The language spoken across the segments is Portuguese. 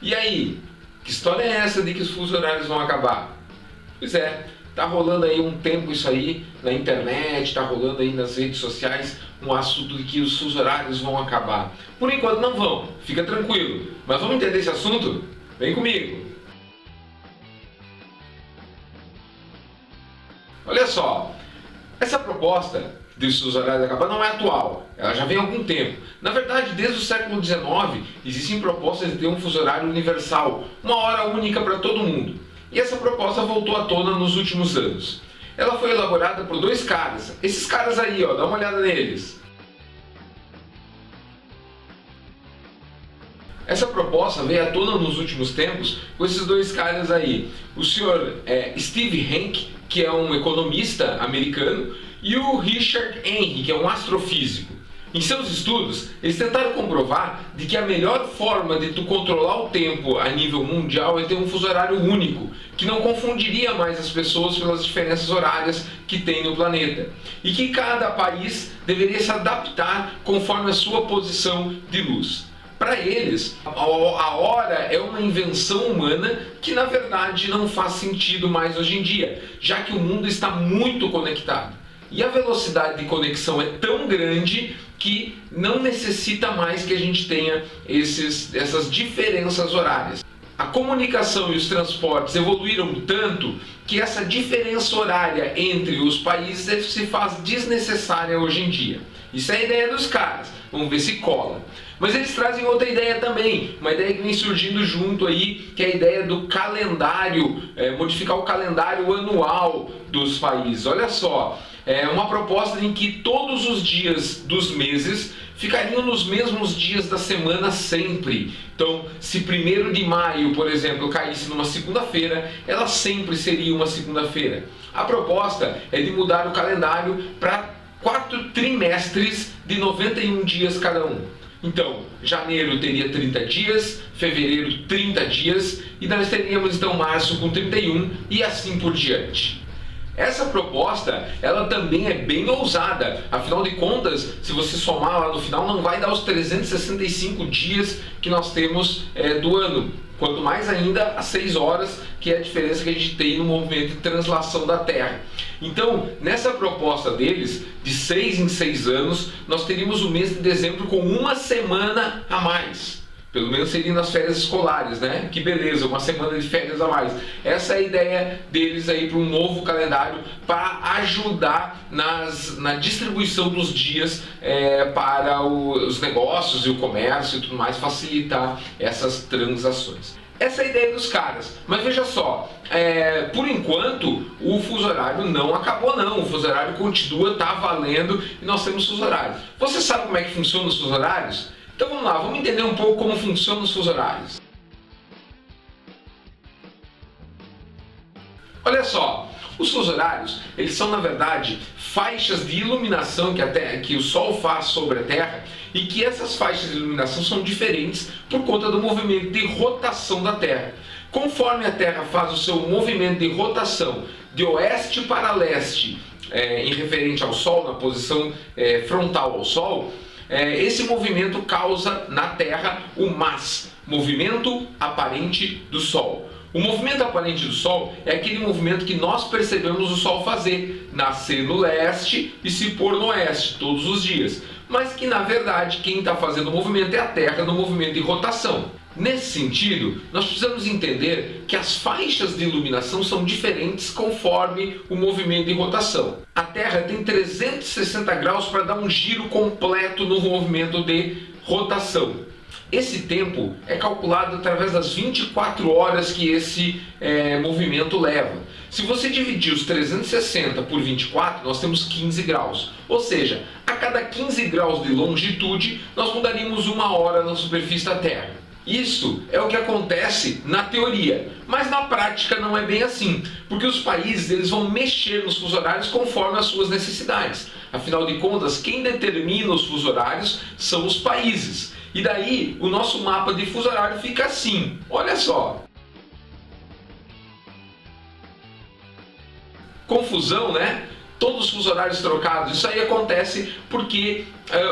E aí, que história é essa de que os fusos horários vão acabar? Pois é, tá rolando aí um tempo isso aí na internet, tá rolando aí nas redes sociais um assunto de que os fusos horários vão acabar. Por enquanto não vão, fica tranquilo. Mas vamos entender esse assunto? Vem comigo! Olha só, essa proposta de fusos horários acabar não é atual, ela já vem há algum tempo. Na verdade, desde o século XIX, existem propostas de ter um fuso horário universal, uma hora única para todo mundo. E essa proposta voltou à tona nos últimos anos. Ela foi elaborada por dois caras, esses caras aí, ó, dá uma olhada neles. Essa proposta veio à tona nos últimos tempos com esses dois caras aí. O senhor Steve Hanke, que é um economista americano, e o Richard Henry, que é um astrofísico. Em seus estudos, eles tentaram comprovar de que a melhor forma de tu controlar o tempo a nível mundial é ter um fuso horário único, que não confundiria mais as pessoas pelas diferenças horárias que tem no planeta, e que cada país deveria se adaptar conforme a sua posição de luz. Para eles, a hora é uma invenção humana que na verdade não faz sentido mais hoje em dia, já que o mundo está muito conectado. E a velocidade de conexão é tão grande que não necessita mais que a gente tenha essas diferenças horárias. A comunicação e os transportes evoluíram tanto que essa diferença horária entre os países se faz desnecessária hoje em dia. Isso é a ideia dos caras, vamos ver se cola. Mas eles trazem outra ideia também, uma ideia que vem surgindo junto aí, que é a ideia do calendário, modificar o calendário anual dos países. Olha só, é uma proposta em que todos os dias dos meses ficariam nos mesmos dias da semana sempre. Então, se 1º de maio, por exemplo, caísse numa segunda-feira, ela sempre seria uma segunda-feira. A proposta é de mudar o calendário para 4 trimestres de 91 dias cada um. Então, janeiro teria 30 dias, fevereiro 30 dias e nós teríamos então março com 31 e assim por diante. Essa proposta, ela também é bem ousada, afinal de contas, se você somar lá no final, não vai dar os 365 dias que nós temos do ano. Quanto mais ainda as 6 horas, que é a diferença que a gente tem no movimento de translação da Terra. Então, nessa proposta deles, de 6 em 6 anos, nós teríamos o mês de dezembro com uma semana a mais. Pelo menos seria nas férias escolares, né? Que beleza, uma semana de férias a mais. Essa é a ideia deles aí para um novo calendário para ajudar na distribuição dos dias para os negócios e o comércio e tudo mais, facilitar essas transações. Essa é a ideia dos caras, mas veja só, por enquanto o fuso horário não acabou não, o fuso horário continua, tá valendo e nós temos fuso horário. Você sabe como é que funciona os fuso horários? Então vamos lá, vamos entender um pouco como funcionam os fuso horários. Olha só, os fuso horários, eles são na verdade faixas de iluminação que o Sol faz sobre a Terra e que essas faixas de iluminação são diferentes por conta do movimento de rotação da Terra. Conforme a Terra faz o seu movimento de rotação de oeste para leste, em referente ao Sol, na posição frontal ao Sol, esse movimento causa na Terra o MAS, movimento aparente do Sol. O movimento aparente do Sol é aquele movimento que nós percebemos o Sol fazer, nascer no leste e se pôr no oeste todos os dias, mas que na verdade quem está fazendo o movimento é a Terra no movimento de rotação. Nesse sentido, nós precisamos entender que as faixas de iluminação são diferentes conforme o movimento de rotação. A Terra tem 360 graus para dar um giro completo no movimento de rotação. Esse tempo é calculado através das 24 horas que esse movimento leva. Se você dividir os 360 por 24, nós temos 15 graus. Ou seja, a cada 15 graus de longitude, nós mudaríamos 1 hora na superfície da Terra. Isso é o que acontece na teoria, mas na prática não é bem assim, porque os países eles vão mexer nos fusos horários conforme as suas necessidades. Afinal de contas, quem determina os fusos horários são os países. E daí o nosso mapa de fuso horário fica assim, olha só. Confusão, né? todos os fusos horários trocados. Isso aí acontece porque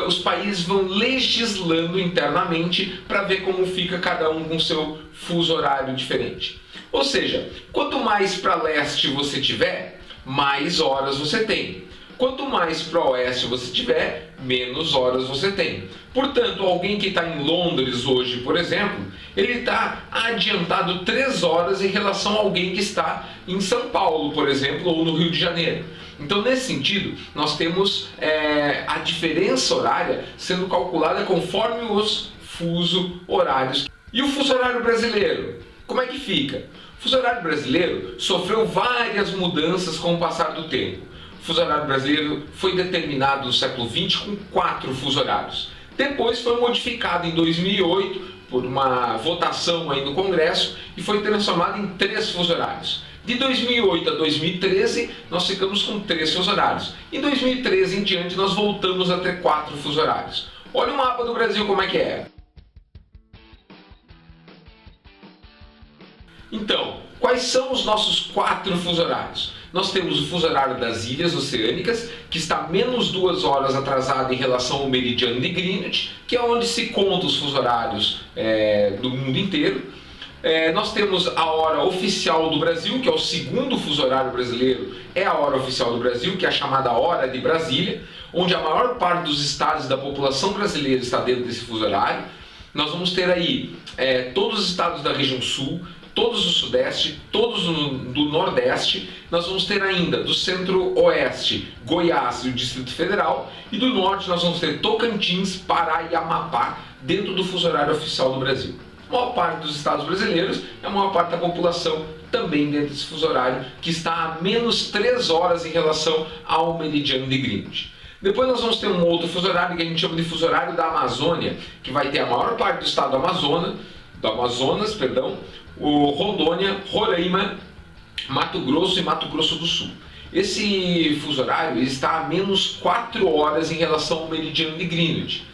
os países vão legislando internamente para ver como fica cada um com seu fuso horário diferente. Ou seja, quanto mais para leste você tiver, mais horas você tem. Quanto mais para oeste você tiver, menos horas você tem. Portanto, alguém que está em Londres hoje, por exemplo, ele está adiantado 3 horas em relação a alguém que está em São Paulo, por exemplo, ou no Rio de Janeiro. Então, nesse sentido, nós temos a diferença horária sendo calculada conforme os fusos horários. E o fuso horário brasileiro? Como é que fica? O fuso horário brasileiro sofreu várias mudanças com o passar do tempo. O fuso horário brasileiro foi determinado no século XX com 4 fusos horários. Depois foi modificado em 2008 por uma votação aí no Congresso e foi transformado em 3 fusos horários. De 2008 a 2013 nós ficamos com 3 fusos horários. Em 2013 em diante nós voltamos a ter 4 fusos horários. Olha o mapa do Brasil como é que é. Então, quais são os nossos 4 fusos horários? Nós temos o fuso horário das ilhas oceânicas, que está menos 2 horas atrasado em relação ao meridiano de Greenwich, que é onde se conta os fusos horários do mundo inteiro. Nós temos a hora oficial do Brasil, que é o segundo fuso horário brasileiro, é a hora oficial do Brasil, que é a chamada hora de Brasília, onde a maior parte dos estados da população brasileira está dentro desse fuso horário. Nós vamos ter aí todos os estados da região sul, todos do Sudeste, todos do Nordeste. Nós vamos ter ainda do Centro-Oeste, Goiás e o Distrito Federal, e do Norte nós vamos ter Tocantins, Pará e Amapá dentro do fuso horário oficial do Brasil. A maior parte dos estados brasileiros e a maior parte da população também dentro desse fuso horário, que está a menos 3 horas em relação ao meridiano de Greenwich. Depois nós vamos ter um outro fuso horário que a gente chama de fuso horário da Amazônia, que vai ter a maior parte do estado do Amazonas, o Rondônia, Roraima, Mato Grosso e Mato Grosso do Sul. Esse fuso horário está a menos 4 horas em relação ao meridiano de Greenwich.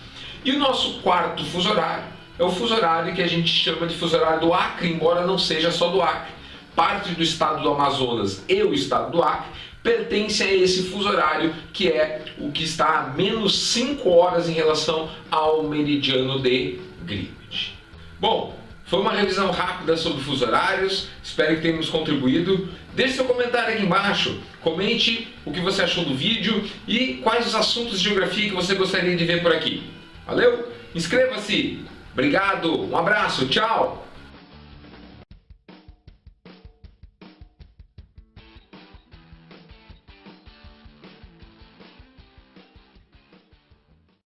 E o nosso quarto fuso horário é o fuso horário que a gente chama de fuso horário do Acre, embora não seja só do Acre. Parte do estado do Amazonas e o estado do Acre pertence a esse fuso horário, que é o que está a menos 5 horas em relação ao meridiano de Greenwich. Bom, foi uma revisão rápida sobre fusos horários, espero que tenhamos contribuído. Deixe seu comentário aqui embaixo, comente o que você achou do vídeo e quais os assuntos de geografia que você gostaria de ver por aqui. Valeu? Inscreva-se! Obrigado, um abraço, tchau!